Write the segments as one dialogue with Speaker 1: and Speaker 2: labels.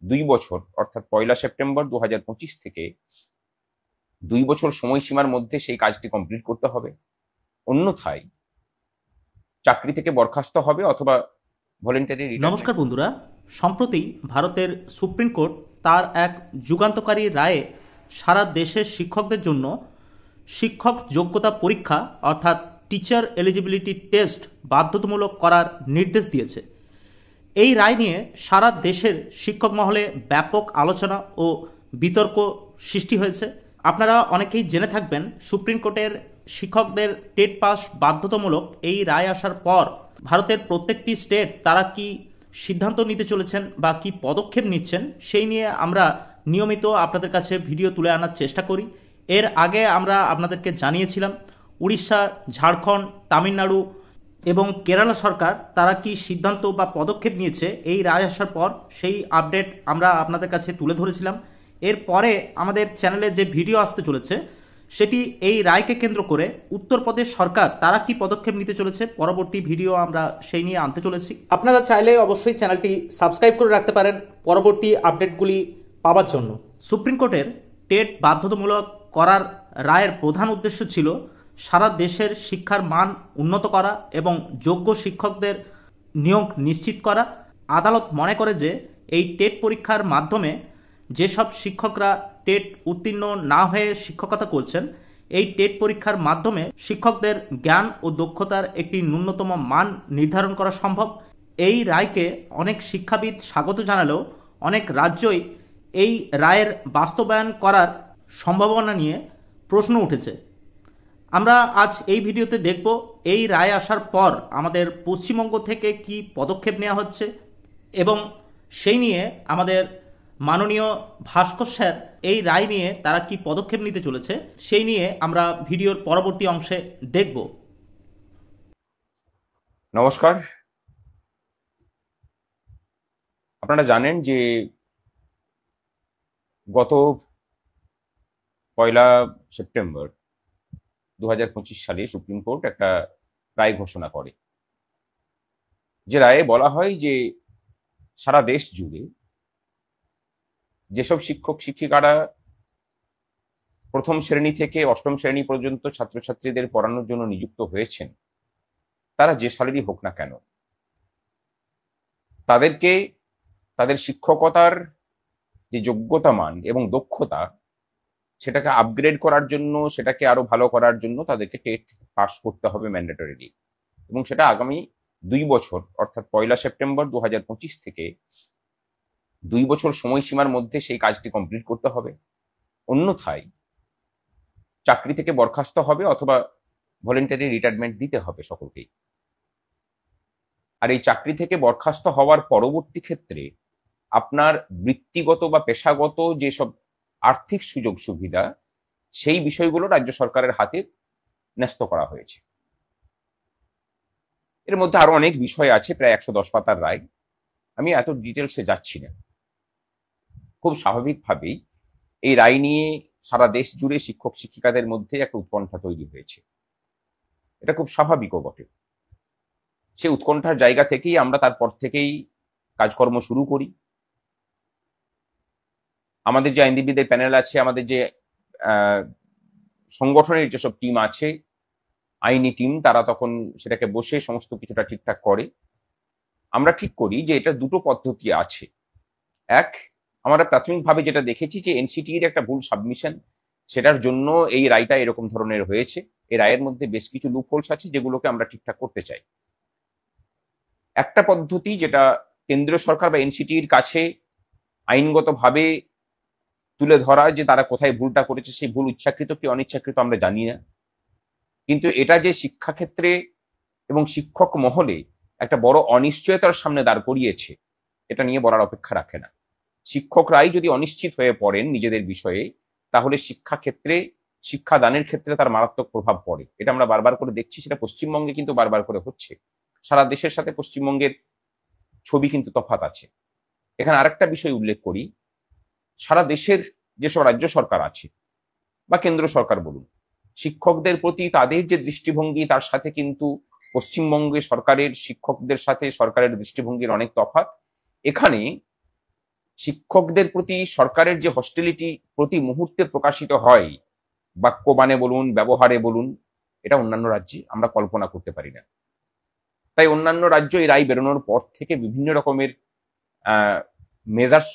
Speaker 1: 2 বছর অর্থাৎ 1 সেপ্টেম্বর 2025 থেকে 2 বছর সময়সীমার মধ্যে সেই কাজটি কমপ্লিট করতে হবে। অন্যথায় চাকরি থেকে বরখাস্ত হবে অথবা ভলেন্টারি রিটায়ারমেন্ট।
Speaker 2: নমস্কার বন্ধুরা, সম্প্রতি ভারতের সুপ্রিম কোর্ট তার এক যুগান্তকারী রায়ে সারা দেশের শিক্ষকদের জন্য শিক্ষক যোগ্যতা পরীক্ষা অর্থাৎ টিচার এলিজিবিলিটি টেস্ট বাধ্যতামূলক করার নির্দেশ দিয়েছে। এই রায় নিয়ে সারা দেশের শিক্ষক মহলে ব্যাপক আলোচনা ও বিতর্ক সৃষ্টি হয়েছে। আপনারা অনেকেই জেনে থাকবেন, সুপ্রিম কোর্টের শিক্ষকদের টেট পাস বাধ্যতামূলক এই রায় আসার পর ভারতের প্রত্যেকটি স্টেট তারা কি সিদ্ধান্ত নিতে চলেছেন বা কি পদক্ষেপ নিচ্ছেন সেই নিয়ে আমরা নিয়মিত আপনাদের কাছে ভিডিও তুলে আনার চেষ্টা করি। এর আগে আমরা আপনাদেরকে জানিয়েছিলাম উড়িষ্যা, ঝাড়খণ্ড, তামিলনাড়ু এবং কেরালা সরকার তারা কি সিদ্ধান্ত বা পদক্ষেপ নিয়েছে এই রায় আসার পর, সেই আপডেট আমরা আপনাদের কাছে তুলে ধরেছিলাম। এরপরে আমাদের চ্যানেলে যে ভিডিও আসতে চলেছে সেটি এই রায়কে কেন্দ্র করে উত্তরপ্রদেশ সরকার তারা কি পদক্ষেপ নিতে চলেছে, পরবর্তী ভিডিও আমরা সেই নিয়ে আনতে চলেছি। আপনারা চাইলে অবশ্যই চ্যানেলটি সাবস্ক্রাইব করে রাখতে পারেন পরবর্তী আপডেটগুলি পাওয়ার জন্য। সুপ্রিম কোর্টের টেট বাধ্যতামূলক করার রায়ের প্রধান উদ্দেশ্য ছিল সারা দেশের শিক্ষার মান উন্নত করা এবং যোগ্য শিক্ষকদের নিয়োগ নিশ্চিত করা। আদালত মনে করে যে এই টেট পরীক্ষার মাধ্যমে যেসব শিক্ষকরা টেট উত্তীর্ণ না হয়ে শিক্ষকতা করছেন, এই টেট পরীক্ষার মাধ্যমে শিক্ষকদের জ্ঞান ও দক্ষতার একটি ন্যূনতম মান নির্ধারণ করা সম্ভব। এই রায়কে অনেক শিক্ষাবিদ স্বাগত জানালেও অনেক রাজ্যই এই রায়ের বাস্তবায়ন করার সম্ভাবনা নিয়ে প্রশ্ন উঠেছে। আমরা আজ এই ভিডিওতে দেখব এই রায় আসার পর আমাদের পশ্চিমবঙ্গ থেকে কি পদক্ষেপ নেওয়া হচ্ছে এবং সেই নিয়ে আমাদের মাননীয় ভাস্কর স্যার এই রায় নিয়ে তারা কি পদক্ষেপ নিতে চলেছে সেই নিয়ে আমরা ভিডিওর পরবর্তী অংশে দেখব।
Speaker 1: নমস্কার। আপনারা জানেন যে গত 1 সেপ্টেম্বর 2025 সালে সুপ্রিম কোর্ট একটা রায় ঘোষণা করে, যে রায়ে বলা হয় যে সারা দেশ জুড়ে যেসব শিক্ষক শিক্ষিকারা প্রথম শ্রেণী থেকে অষ্টম শ্রেণী পর্যন্ত ছাত্রছাত্রীদের পড়ানোর জন্য নিযুক্ত হয়েছেন, তারা যে সালেরই হোক না কেন, তাদেরকে তাদের শিক্ষকতার যে যোগ্যতা মান এবং দক্ষতা সেটাকে আপগ্রেড করার জন্য, সেটাকে আরো ভালো করার জন্য তাদেরকে টেট পাস করতে হবে ম্যান্ডেটরিলি, এবং সেটা আগামী 2 বছর অর্থাৎ 1 সেপ্টেম্বর 2025 থেকে 2 বছর সময়সীমার মধ্যে সেই কাজটি কমপ্লিট করতে হবে। অন্যথায় চাকরি থেকে বরখাস্ত হবে অথবা ভলেন্টারি রিটায়ারমেন্ট দিতে হবে সকলকেই। আর এই চাকরি থেকে বরখাস্ত হওয়ার পরবর্তী ক্ষেত্রে আপনার বৃত্তিগত বা পেশাগত যেসব আর্থিক সুযোগ সুবিধা, সেই বিষয়গুলো রাজ্য সরকারের হাতে ন্যস্ত করা হয়েছে। এর মধ্যে আরো অনেক বিষয় আছে, প্রায় 110 পাতার রায়, আমি এত ডিটেলসে যাচ্ছি না। খুব স্বাভাবিকভাবেই এই রায় নিয়ে সারা দেশ জুড়ে শিক্ষক শিক্ষিকাদের মধ্যে একটা উৎকণ্ঠা তৈরি হয়েছে। এটা খুব স্বাভাবিকও বটে। সেই উৎকণ্ঠার জায়গা থেকেই আমরা তারপর থেকেই কাজকর্ম শুরু করি। আমাদের যে আইনজীবীদের প্যানেল আছে, আমাদের যে সংগঠনের যেসব টিম আছে, আইনি টিম, তারা তখন সেটাকে বসে সমস্ত কিছুটা ঠিকঠাক করে। আমরা ঠিক করি যে এটা দুটো পদ্ধতি আছে। এক, আমরা প্রাথমিকভাবে যেটা দেখেছি যে এনসিটির একটা ভুল সাবমিশন, সেটার জন্য এই রায়টা এরকম ধরনের হয়েছে। এই রায়ের মধ্যে বেশ কিছু লুপহোলস আছে যেগুলোকে আমরা ঠিকঠাক করতে চাই। একটা পদ্ধতি যেটা কেন্দ্রীয় সরকার বা এনসিটির কাছে আইনগতভাবে তুলে ধরা, যে তারা কোথায় ভুলটা করেছে, সেই ভুল ইচ্ছাকৃত কি অনিচ্ছাকৃত আমরা জানি না, কিন্তু এটা যে শিক্ষাক্ষেত্রে এবং শিক্ষক মহলে একটা বড় অনিশ্চয়তার সামনে দাঁড় করিয়েছে, এটা নিয়ে বলার অপেক্ষা রাখে না। শিক্ষকরাই যদি অনিশ্চিত হয়ে পড়েন নিজেদের বিষয়ে, তাহলে শিক্ষাক্ষেত্রে, শিক্ষাদানের ক্ষেত্রে তার মারাত্মক প্রভাব পড়ে। এটা আমরা বারবার করে দেখছি, সেটা পশ্চিমবঙ্গে কিন্তু বারবার করে হচ্ছে। সারা দেশের সাথে পশ্চিমবঙ্গের ছবি কিন্তু তফাৎ আছে। এখানে আরেকটা বিষয় উল্লেখ করি, সারা দেশের যেসব রাজ্য সরকার আছে বা কেন্দ্র সরকার বলুন, শিক্ষকদের প্রতি তাদের যে দৃষ্টিভঙ্গি, তার সাথে কিন্তু পশ্চিমবঙ্গে সরকারের শিক্ষকদের সাথে সরকারের দৃষ্টিভঙ্গির অনেক তফাৎ। এখানে শিক্ষকদের প্রতি সরকারের যে হস্টিলিটি প্রতি মুহূর্তে প্রকাশিত হয়, বাক্যবাণে বলুন, ব্যবহারে বলুন, এটা অন্যান্য রাজ্যে আমরা কল্পনা করতে পারি না। তাই অন্যান্য রাজ্য এই রায় বেরোনোর পর থেকে বিভিন্ন রকমের মেজার্স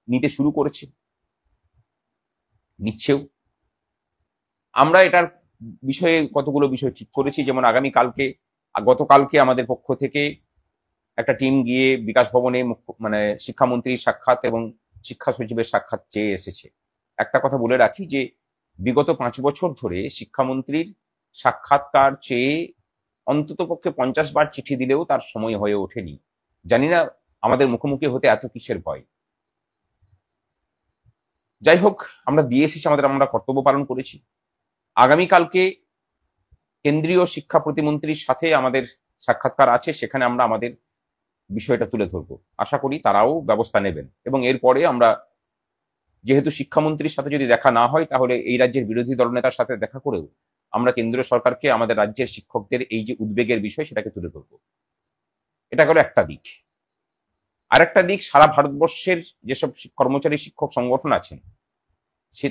Speaker 1: নিতে শুরু করেছে, নিচ্ছেও। আমরা এটার বিষয়ে কতগুলো বিষয় ঠিক করেছি, যেমন গতকালকে আমাদের পক্ষ থেকে একটা টিম গিয়ে বিকাশ ভবনে শিক্ষামন্ত্রীর সাক্ষাৎ এবং শিক্ষা সচিবের সাক্ষাৎ চেয়ে এসেছে। একটা কথা বলে রাখি যে বিগত 5 বছর ধরে শিক্ষামন্ত্রীর সাক্ষাৎকার চেয়ে অন্তত পক্ষে 50 বার চিঠি দিলেও তার সময় হয়ে ওঠেনি। জানি না আমাদের মুখোমুখি হতে এত কিসের ভয়। যাই হোক, আমরা দিয়ে এসেছি, আমরা কর্তব্য পালন করেছি। আগামীকালকে কেন্দ্রীয় শিক্ষা প্রতিমন্ত্রীর সাথে আমাদের সাক্ষাৎকার আছে, সেখানে আমরা আমাদের বিষয়টা তুলে ধরবো। আশা করি তারাও ব্যবস্থা নেবেন, এবং এরপরে আমরা, যেহেতু শিক্ষামন্ত্রীর সাথে যদি দেখা না হয়, তাহলে এই রাজ্যের বিরোধী দলনেতার সাথে দেখা করেও আমরা কেন্দ্রীয় সরকারকে আমাদের রাজ্যের শিক্ষকদের এই যে উদ্বেগের বিষয় সেটাকে তুলে ধরবো। এটা গেল একটা দিক। আরেকটা দিক, সারা ভারতবর্ষের যেসব কর্মচারী শিক্ষক সংগঠন আছেন,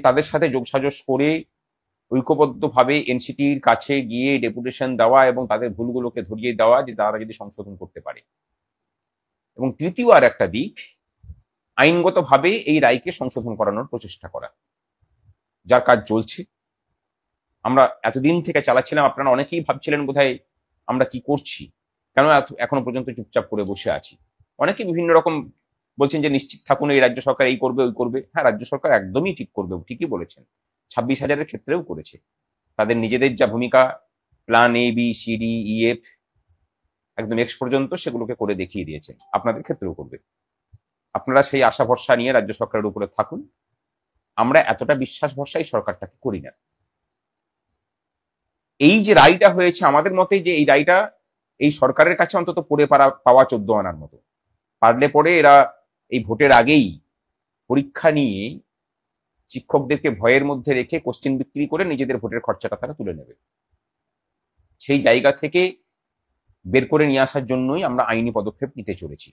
Speaker 1: তাদের সাথে যোগসাজশ করে ঐক্যবদ্ধভাবে এনসিটির কাছে গিয়ে ডেপুটেশন দেওয়া এবং তাদের ভুলগুলোকে ধরিয়ে দেওয়া, যে তারা যদি সংশোধন করতে পারে। এবং তৃতীয় আর একটা দিক, আইনগতভাবে এই রায়কে সংশোধন করানোর প্রচেষ্টা করা, যার কাজ চলছে। আমরা এতদিন থেকে চালাচ্ছিলাম, আপনারা অনেকেই ভাবছিলেন বোধহয় আমরা কি করছি, কেন এখনো পর্যন্ত চুপচাপ করে বসে আছি। অনেকে বিভিন্ন রকম বলছেন যে নিশ্চিত থাকুন, এই রাজ্য সরকার এই করবে ওই করবে। হ্যাঁ, রাজ্য সরকার একদমই ঠিক করবে, ঠিকই বলেছেন। 26,000-এর ক্ষেত্রেও করেছে। তাদের নিজেদের যা ভূমিকা, plan A B C D E F একদম এক্স পর্যন্ত, সেগুলোকে করে দেখিয়ে দিয়েছেন। আপনাদের ক্ষেত্রেও করবে। আপনারা সেই আশা ভরসা নিয়ে রাজ্য সরকারের উপরে থাকুন। আমরা এতটা বিশ্বাস ভরসাই সরকারটাকে করি না। এই যে রায়টা হয়েছে, আমাদের মতে যে এই রায়টা এই সরকারের কাছে অন্তত পড়ে পাওয়া 14 আনার মতো। পারলে পরে এরা এই ভোটের আগেই পরীক্ষা নিয়ে শিক্ষকদেরকে ভয়ের মধ্যে রেখে কোশ্চেন বিক্রি করে নিজেদের ভোটের খরচাটা তারা তুলে নেবে। সেই জায়গা থেকে বের করে নিয়ে আসার জন্যই আমরা আইনি পদক্ষেপ নিতে চলেছি।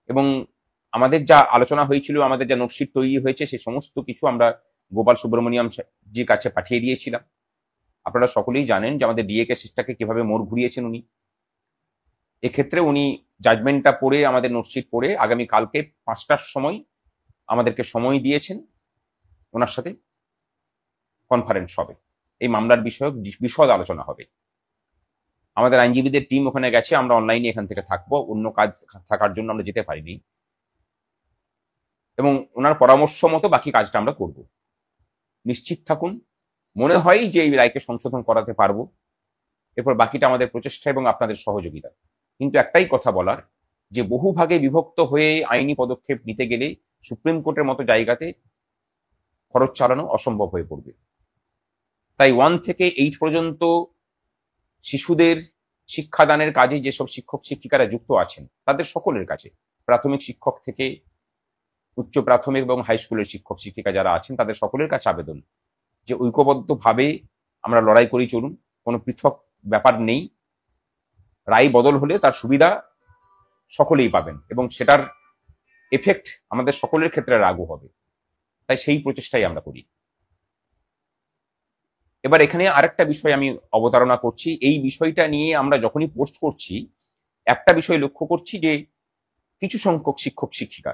Speaker 1: এবং আমাদের যা আলোচনা হয়েছিল, আমাদের যা নোটশিট তৈরি হয়েছে, সে সমস্ত কিছু আমরা গোপাল সুব্রমণিয়াম জির কাছে পাঠিয়ে দিয়েছিলাম। আপনারা সকলেই জানেন যে আমাদের ডিএ কেসটাকে কিভাবে মোড় ঘুরিয়েছেন উনি। এক্ষেত্রে উনি জাজমেন্টটা পড়ে, আমাদের নোটশিট পড়ে আগামী কালকে 5টার সময় আমাদেরকে সময় দিয়েছেন। ওনার সাথে কনফারেন্স হবে, এই মামলার বিষয়ক বিশদ আলোচনা হবে। আমাদের আইনজীবীদের টিম ওখানে গেছে, আমরা অনলাইনে এখান থেকে থাকবো, অন্য কাজ থাকার জন্য আমরা যেতে পারিনি। এবং ওনার পরামর্শ মতো বাকি কাজটা আমরা করব। নিশ্চিত থাকুন, মনে হয় যে এই রায়কে সংশোধন করাতে পারবো। এরপর বাকিটা আমাদের প্রচেষ্টা এবং আপনাদের সহযোগিতা। কিন্তু একটাই কথা বলার, যে বহু ভাগে বিভক্ত হয়ে আইনি পদক্ষেপ নিতে গেলে সুপ্রিম কোর্টের মতো জায়গাতে খরচ চালানো অসম্ভব হয়ে পড়বে। তাই 1 থেকে 8 পর্যন্ত শিশুদের শিক্ষাদানের কাজে যেসব শিক্ষক শিক্ষিকারা যুক্ত আছেন, তাদের সকলের কাছে, প্রাথমিক শিক্ষক থেকে উচ্চ প্রাথমিক এবং হাই স্কুলের শিক্ষক শিক্ষিকা যারা আছেন, তাদের সকলের কাছে আবেদন যে ঐক্যবদ্ধভাবে আমরা লড়াই করি চলুন। কোনো পৃথক ব্যাপার নেই। রায় বদল হলে তার সুবিধা সকলেই পাবেন এবং সেটার এফেক্ট আমাদের সকলের ক্ষেত্রে লাগু হবে। তাই সেই প্রচেষ্টাই আমরা করি। এবার এখানে আরেকটা বিষয় আমি অবতারণা করছি। এই বিষয়টা নিয়ে আমরা যখনই পোস্ট করছি, একটা বিষয় লক্ষ্য করছি যে কিছু সংখ্যক শিক্ষক শিক্ষিকা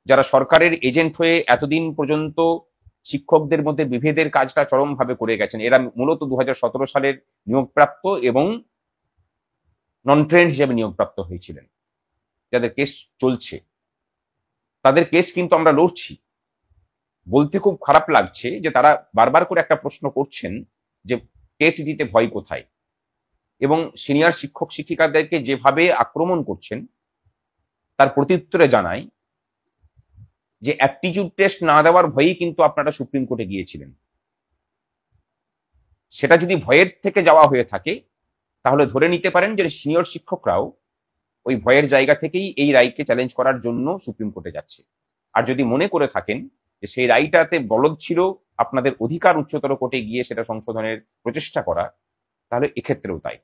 Speaker 1: যারা সরকারের এজেন্ট হয়ে এতদিন পর্যন্ত শিক্ষকদের মধ্যে বিভেদের কাজটা চরমভাবে করে গেছেন। এরা মূলত 2017 সালের নিয়োগপ্রাপ্ত এবং নন ট্রেন্ড হিসেবে নিয়োগপ্রাপ্ত হয়েছিলেন, যাদের কেস চলছে। তাদের কেস কিন্তু আমরা লড়ছি। বলতে খুব খারাপ লাগছে যে তারা বারবার করে একটা প্রশ্ন করছেন যে টেট দিতে ভয় কোথায়, এবং সিনিয়র শিক্ষক শিক্ষিকাদেরকে যেভাবে আক্রমণ করছেন তার প্রত্যুত্তরে জানাই যে অ্যাপটিটিউড টেস্ট না দেওয়ার ভয়েই কিন্তু আপনারা সুপ্রিম কোর্টে গিয়েছিলেন। সেটা যদি ভয়ের থেকে যাওয়া হয়ে থাকে, তাহলে ধরে নিতে পারেন যে সিনিয়র শিক্ষকরাও ওই ভয়ের জায়গা থেকেই এই রায়কে চ্যালেঞ্জ করার জন্য সুপ্রিম কোর্টে যাচ্ছে। আর যদি মনে করে থাকেন যে সেই রায়টাতে বলদ ছিল আপনাদের অধিকার উচ্চতর কোর্টে গিয়ে সেটা সংশোধনের প্রচেষ্টা করা, তাহলে এক্ষেত্রেও তাই।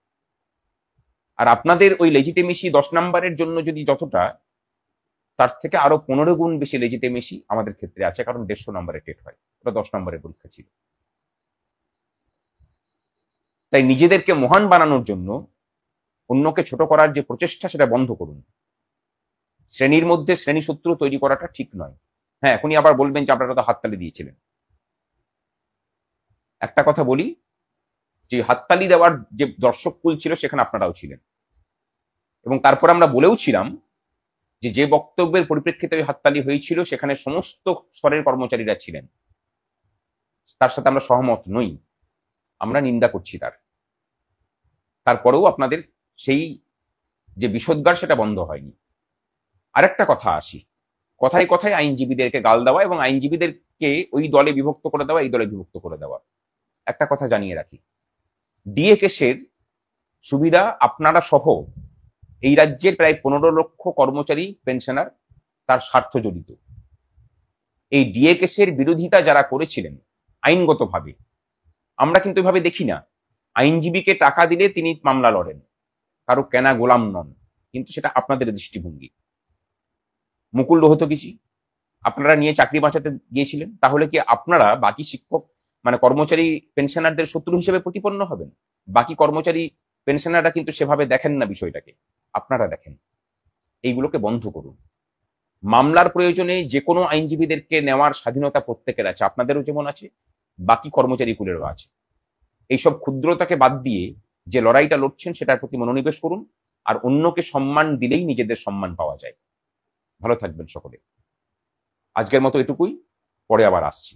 Speaker 1: আর আপনাদের ওই লেজিটিমেসি 10 নম্বরের জন্য যদি যতটা তার থেকে আরো 15 গুণ বেশি লেজিটিমেসি আমাদের ক্ষেত্রে আছে, কারণ 150 নম্বরে টেট হয়, ওটা 10 নম্বরের পরীক্ষা ছিল। তাই নিজেদেরকে মহান বানানোর জন্য অন্যকে ছোট করার যে প্রচেষ্টা, সেটা বন্ধ করুন। শ্রেণীর মধ্যে শ্রেণী শত্রু তৈরি করাটা ঠিক নয়। হ্যাঁ, এখনই আবার বলবেন যে আপনারা তো হাততালি দিয়েছিলেন। একটা কথা বলি, যে হাততালি দেওয়ার যে দর্শক কুল ছিল সেখানে আপনারাও ছিলেন, এবং তারপর আমরা বলেও ছিলাম যে যে বক্তব্যের পরিপ্রেক্ষিতে ওই হাততালি হয়েছিল সেখানে সমস্ত স্তরের কর্মচারীরা ছিলেন, তার সাথে আমরা সহমত নই, আমরা নিন্দা করছি তারপরেও আপনাদের সেই যে বিষোদ্গার সেটা বন্ধ হয়নি। আরেকটা কথা আসি, কথায় কথায় আইনজীবীদেরকে গাল দেওয়া এবং আইনজীবীদেরকে ওই দলে বিভক্ত করে দেওয়া, এই দলে বিভক্ত করে দেওয়া। একটা কথা জানিয়ে রাখি, ডিএ কেসের সুবিধা আপনারা সহ এই রাজ্যের প্রায় 15 লক্ষ কর্মচারী পেনশনার তার স্বার্থ জড়িত। এই ডিএ কেসের বিরোধিতা যারা করেছিলেন আইনগতভাবে, আমরা কিন্তু এভাবে দেখি না আইনজীবীকে টাকা দিলে তিনি মামলা লড়েন, কারো কেনা গোলাম নন, কিন্তু সেটা আপনাদের দৃষ্টিভঙ্গি। মুকুল রোহতগিজি আপনারা নিয়ে চাকরি বাঁচাতে গিয়েছিলেন, তাহলে কি আপনারা বাকি শিক্ষক মানে কর্মচারী পেনশনারদের শত্রু হিসেবে প্রতিপন্ন হবেন? বাকি কর্মচারী পেনশনাররা কিন্তু সেভাবে দেখেন না বিষয়টাকে, আপনারা দেখেন। এইগুলোকে বন্ধ করুন। মামলার প্রয়োজনে যে কোনো আইনজীবীদেরকে নেওয়ার স্বাধীনতা প্রত্যেকের আছে, আপনাদেরও যেমন আছে, বাকি কর্মচারী কুলেরও আছে। এইসব ক্ষুদ্রতাকে বাদ দিয়ে যে লড়াইটা লড়ছেন সেটার প্রতি মনোনিবেশ করুন, আর অন্যকে সম্মান দিলেই নিজেদের সম্মান পাওয়া যায়। ভালো থাকবেন সকলে। আজকের মতো এটুকুই, পরে আবার আসছি।